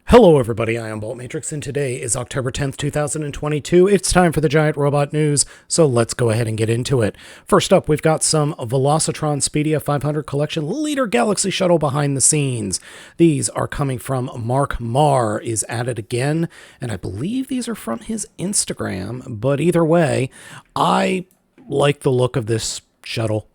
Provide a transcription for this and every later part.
Hello everybody, I am Baltmatrix, and today is October 10th, 2022. It's time for the Giant Robot News, so let's go ahead and get into it. First up, we've got some Velocitron Speedia 500 Collection Leader Galaxy Shuttle behind the scenes. These are coming from Mark Marr is at it again, and I believe these are from his Instagram, but either way, I like the look of this shuttle.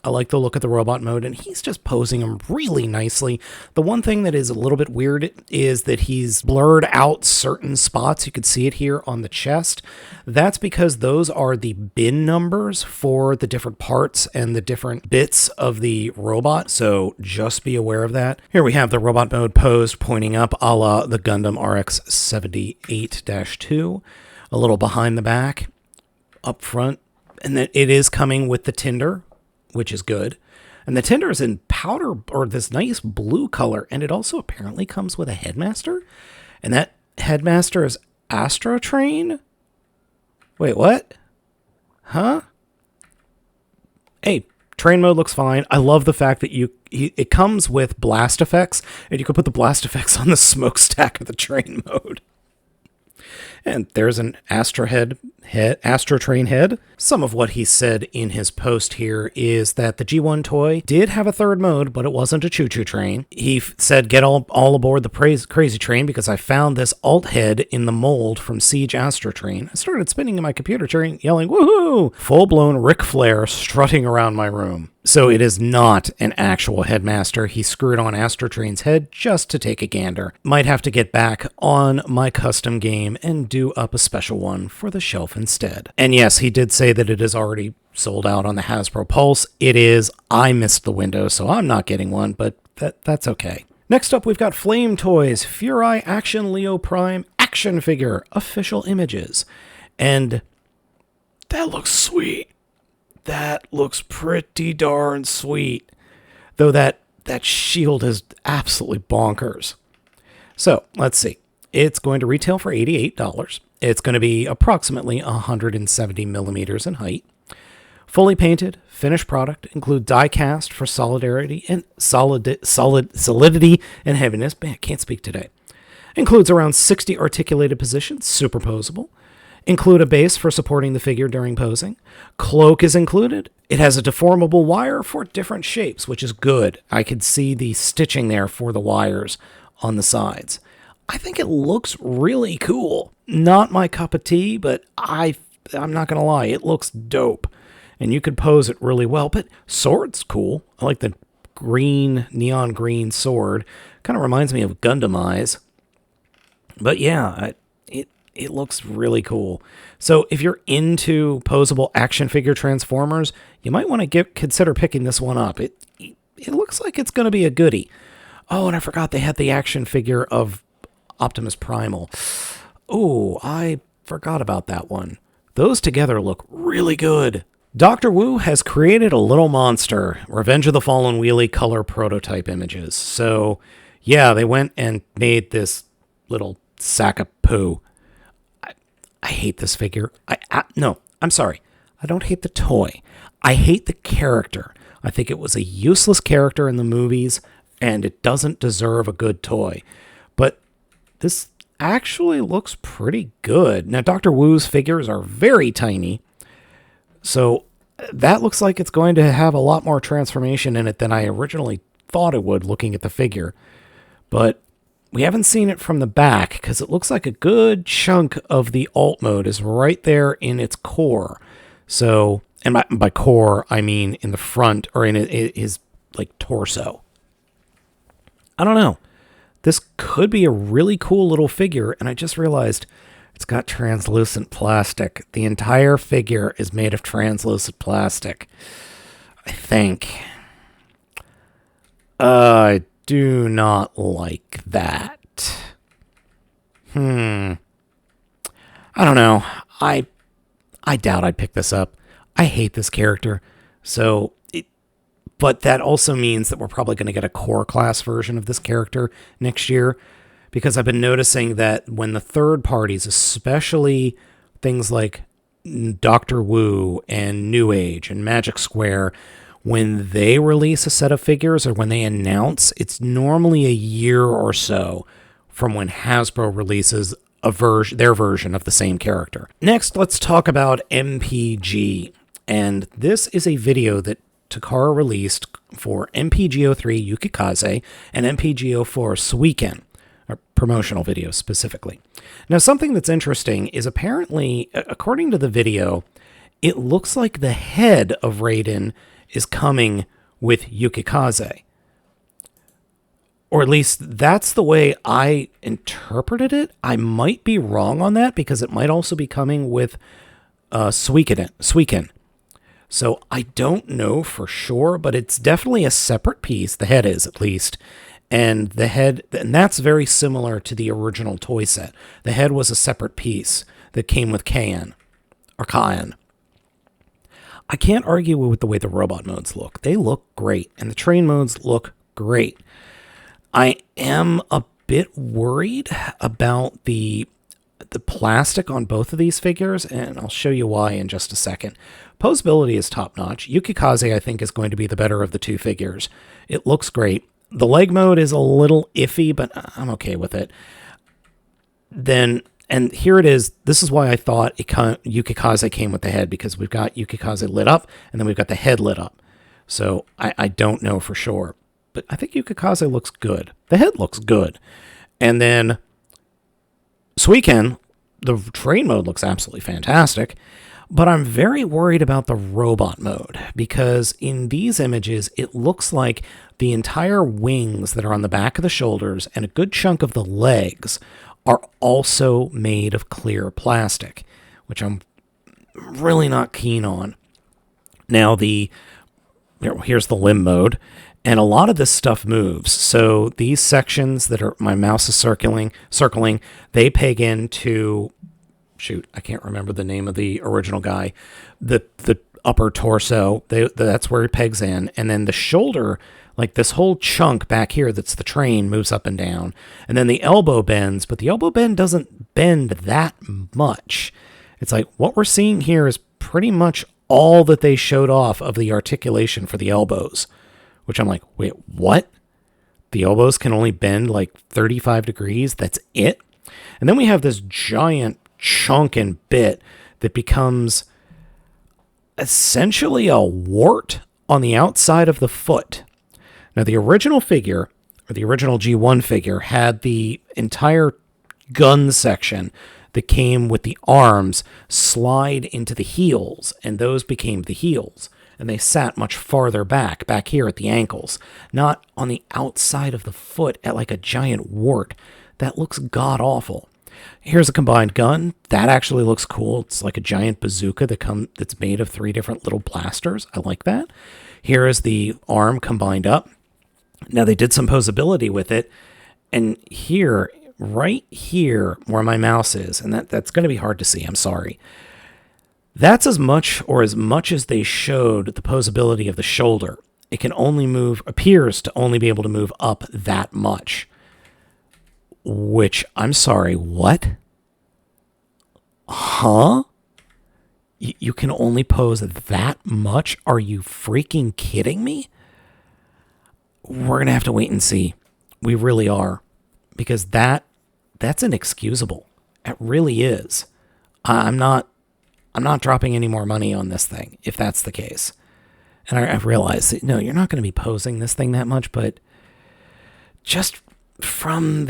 I like the look of the robot mode, and he's just posing him really nicely. The one thing that is a little bit weird is that he's blurred out certain spots. You could see it here on the chest. That's because those are the bin numbers for the different parts and the different bits of the robot, so just be aware of that. Here we have the robot mode posed, pointing up a la the Gundam RX-78-2. A little behind the back, up front, and then it is coming with the tinder, which is good. And the tinder is in powder, or this nice blue color, and it also apparently comes with a headmaster. And that headmaster is Astro Train? Wait, what? Huh? Hey, train mode looks fine. I love the fact that it comes with blast effects, and you can put the blast effects on the smokestack of the train mode. And there's an Astro Train head. Some of what he said in his post here is that the G1 toy did have a third mode, but it wasn't a choo-choo train. He said, get all aboard the crazy train because I found this alt head in the mold from Siege Astro Train. I started spinning in my computer chair, yelling, woohoo! Full-blown Ric Flair strutting around my room. So it is not an actual headmaster. He screwed on Astro Train's head just to take a gander. Might have to get back on my custom game and do up a special one for the shelf instead. And yes, he did say that it is already sold out on the Hasbro Pulse. It is. I missed the window, so I'm not getting one, but that's okay. Next up, we've got Flame Toys, Furai Action Leo Prime action figure, official images. And that looks sweet. That looks pretty darn sweet. Though that shield is absolutely bonkers. So, let's see. It's going to retail for $88. It's going to be approximately 170 millimeters in height. Fully painted, finished product, include die cast for solidity and solidity and heaviness. Man, I can't speak today. Includes around 60 articulated positions, superposable. Include a base for supporting the figure during posing. Cloak is included. It has a deformable wire for different shapes, which is good. I could see the stitching there for the wires on the sides. I think it looks really cool. Not my cup of tea, but I'm not going to lie, it looks dope. And you could pose it really well, but sword's cool. I like the neon green sword. Kind of reminds me of Gundam eyes. But yeah, it looks really cool. So if you're into posable action figure Transformers, you might want to consider picking this one up. It looks like it's going to be a goodie. Oh, and I forgot they had the action figure of Optimus Primal. Oh, I forgot about that one. Those together look really good. Dr. Wu has created a little monster, Revenge of the Fallen Wheelie color prototype images. So, yeah, they went and made this little sack of poo. I hate this figure. No, I'm sorry. I don't hate the toy. I hate the character. I think it was a useless character in the movies, and it doesn't deserve a good toy. But this actually looks pretty good. Now, Dr. Wu's figures are very tiny, so that looks like it's going to have a lot more transformation in it than I originally thought it would looking at the figure. But we haven't seen it from the back because it looks like a good chunk of the alt mode is right there in its core. So, and by core, I mean in the front or in his like torso. I don't know. This could be a really cool little figure, and I just realized it's got translucent plastic. The entire figure is made of translucent plastic, I think. I do not like that. I don't know. I doubt I'd pick this up. I hate this character. But that also means that we're probably going to get a core class version of this character next year, because I've been noticing that when the third parties, especially things like Dr. Wu and New Age and Magic Square, when they release a set of figures or when they announce, it's normally a year or so from when Hasbro releases their version of the same character. Next, let's talk about MPG. And this is a video that Takara released for MPG-03 Yukikaze and MPG-04 Suiken, a promotional video specifically. Now, something that's interesting is apparently, according to the video, it looks like the head of Raiden is coming with Yukikaze. Or at least that's the way I interpreted it. I might be wrong on that because it might also be coming with Suiken. So I don't know for sure, but it's definitely a separate piece. The head is, at least. And that's very similar to the original toy set. The head was a separate piece that came with Kayan. I can't argue with the way the robot modes look. They look great, and the train modes look great. I am a bit worried about the plastic on both of these figures, and I'll show you why in just a second. Posability is top-notch. Yukikaze, I think, is going to be the better of the two figures. It looks great. The leg mode is a little iffy, but I'm okay with it. And here it is. This is why I thought Yukikaze came with the head, because we've got Yukikaze lit up, and then we've got the head lit up. So I don't know for sure. But I think Yukikaze looks good. The head looks good. And then Suiken, the train mode looks absolutely fantastic. But I'm very worried about the robot mode, because in these images, it looks like the entire wings that are on the back of the shoulders and a good chunk of the legs are also made of clear plastic, which I'm really not keen on. Now, here's the limb mode, and a lot of this stuff moves. So these sections that my mouse is circling, they peg into, shoot, I can't remember the name of the original guy, the upper torso, that's where it pegs in, and then the shoulder, like this whole chunk back here that's the train, moves up and down, and then the elbow bends, but the elbow bend doesn't bend that much. It's like what we're seeing here is pretty much all that they showed off of the articulation for the elbows, which I'm like, wait, what? The elbows can only bend like 35 degrees? That's it? And then we have this giant chunk and bit that becomes essentially a wart on the outside of the foot. Now, the original figure, or the original G1 figure, had the entire gun section that came with the arms slide into the heels, and those became the heels. And they sat much farther back here at the ankles, not on the outside of the foot at like a giant wart. That looks god-awful. Here's a combined gun. That actually looks cool. It's like a giant bazooka that's made of 3 different little blasters. I like that. Here is the arm combined up. Now, they did some posability with it. And here, right here where my mouse is, and that's going to be hard to see, I'm sorry. That's as much as they showed the posability of the shoulder. It can only appears to only be able to move up that much. Which, I'm sorry, what? Huh? You can only pose that much? Are you freaking kidding me? We're going to have to wait and see. We really are. Because that's inexcusable. It really is. I'm not dropping any more money on this thing, if that's the case. And I realize that, no, you're not going to be posing this thing that much, but just from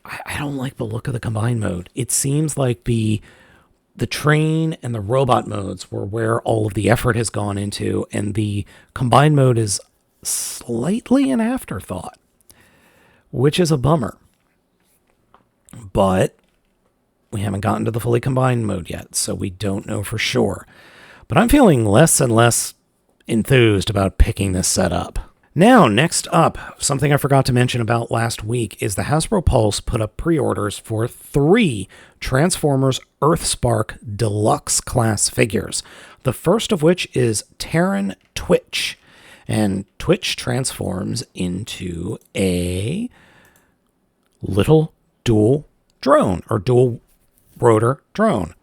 I don't like the look of the combined mode. It seems like the train and the robot modes were where all of the effort has gone into, and the combined mode is slightly an afterthought, which is a bummer. But we haven't gotten to the fully combined mode yet, so we don't know for sure. But I'm feeling less and less enthused about picking this set up. Now, next up, something I forgot to mention about last week is the Hasbro Pulse put up pre-orders for 3 Transformers Earthspark Deluxe class figures. The first of which is Terran Twitch. And Twitch transforms into a little dual drone, or dual rotor drone.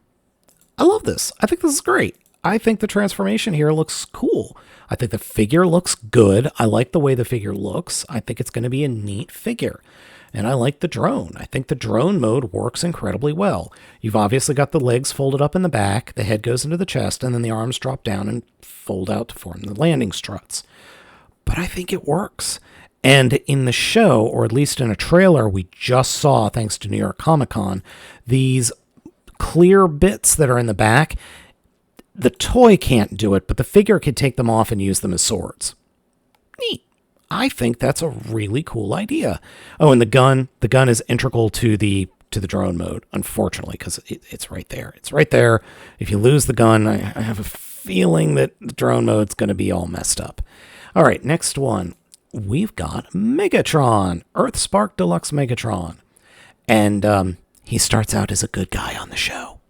I love this. I think this is great. I think the transformation here looks cool. I think the figure looks good. I like the way the figure looks. I think it's going to be a neat figure. And I like the drone. I think the drone mode works incredibly well. You've obviously got the legs folded up in the back, the head goes into the chest, and then the arms drop down and fold out to form the landing struts. But I think it works. And in the show, or at least in a trailer we just saw, thanks to New York Comic Con, these clear bits that are in the back, the toy can't do it, but the figure can take them off and use them as swords. Neat. I think that's a really cool idea. Oh, and the gun is integral to the drone mode, unfortunately, because it's right there. It's right there. If you lose the gun, I have a feeling that the drone mode's going to be all messed up. All right, next one. We've got Megatron, Earthspark Deluxe Megatron. And he starts out as a good guy on the show.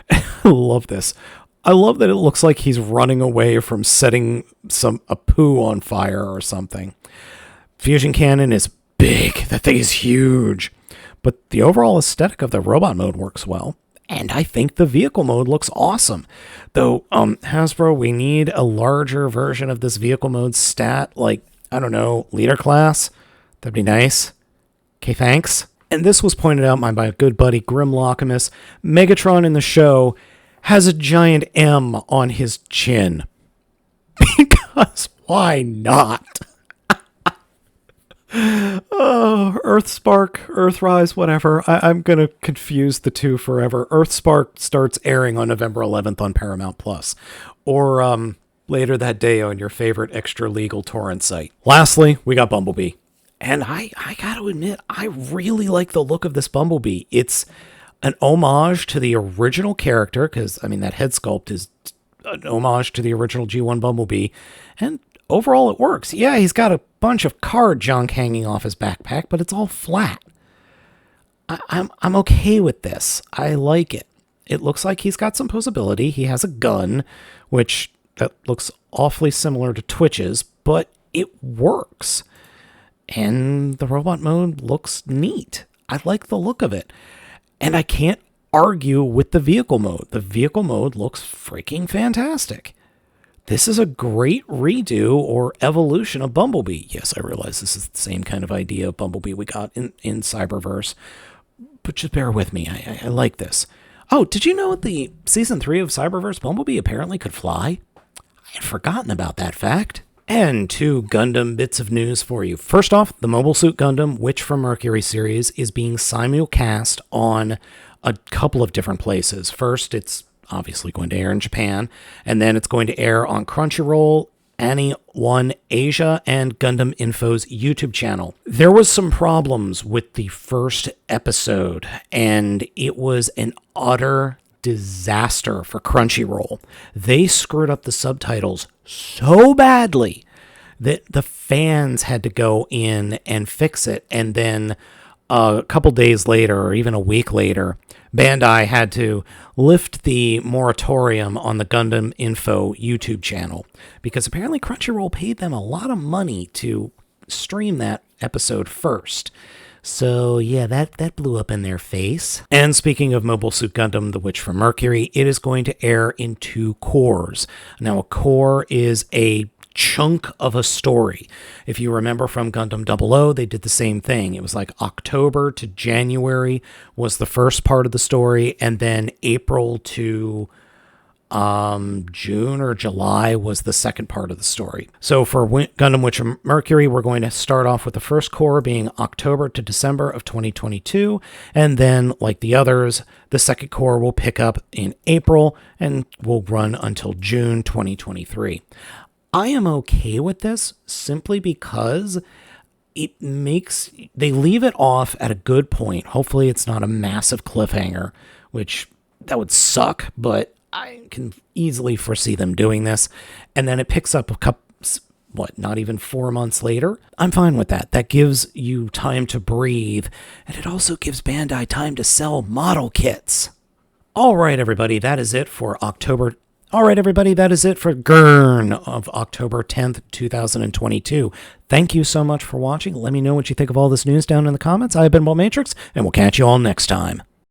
I love this. I love that it looks like he's running away from setting a poo on fire or something. Fusion cannon is big. That thing is huge. But the overall aesthetic of the robot mode works well. And I think the vehicle mode looks awesome. Though, Hasbro, we need a larger version of this vehicle mode stat, like, I don't know, leader class. That'd be nice. Okay, thanks. And this was pointed out by my good buddy Grimlockimus. Megatron in the show has a giant M on his chin. Because why not? Oh, Earthspark, Earthrise, whatever. I'm going to confuse the two forever. Earthspark starts airing on November 11th on Paramount Plus. Or later that day on your favorite extra-legal torrent site. Lastly, we got Bumblebee. And I got to admit, I really like the look of this Bumblebee. It's an homage to the original character, because, I mean, that head sculpt is an homage to the original G1 Bumblebee. And overall, it works. Yeah, he's got a bunch of card junk hanging off his backpack, but it's all flat. I'm okay with this. I like it. It looks like he's got some posability. He has a gun, which that looks awfully similar to Twitch's, but it works. And the robot mode looks neat. I like the look of it. And I can't argue with the vehicle mode. The vehicle mode looks freaking fantastic. This is a great redo or evolution of Bumblebee. Yes, I realize this is the same kind of idea of Bumblebee we got in Cyberverse, but just bear with me. I like this. Oh, did you know the Season 3 of Cyberverse Bumblebee apparently could fly? I had forgotten about that fact. And 2 Gundam bits of news for you. First off, the Mobile Suit Gundam Witch from Mercury series is being simulcast on a couple of different places. First, it's obviously going to air in Japan, and then it's going to air on Crunchyroll, Ani1 Asia, and Gundam Info's YouTube channel. There was some problems with the first episode, and it was an utter disaster for Crunchyroll. They screwed up the subtitles so badly that the fans had to go in and fix it, and then a couple days later, or even a week later, Bandai had to lift the moratorium on the Gundam Info YouTube channel because apparently Crunchyroll paid them a lot of money to stream that episode first. So yeah, that blew up in their face. And speaking of Mobile Suit Gundam, The Witch from Mercury, it is going to air in 2 cores. Now, a core is a chunk of a story. If you remember from Gundam 00, they did the same thing. It was like October to January was the first part of the story, and then April to June or July was the second part of the story. So for Gundam Witch from Mercury, we're going to start off with the first core being October to December of 2022, and then, like the others, the second core will pick up in April and will run until June 2023. I am okay with this simply because they leave it off at a good point. Hopefully it's not a massive cliffhanger, which that would suck, but I can easily foresee them doing this. And then it picks up not even 4 months later? I'm fine with that. That gives you time to breathe, and it also gives Bandai time to sell model kits. All right, everybody, that is it for October. All right, everybody, that is it for GURN of October 10th, 2022. Thank you so much for watching. Let me know what you think of all this news down in the comments. I've been Baltmatrix, and we'll catch you all next time.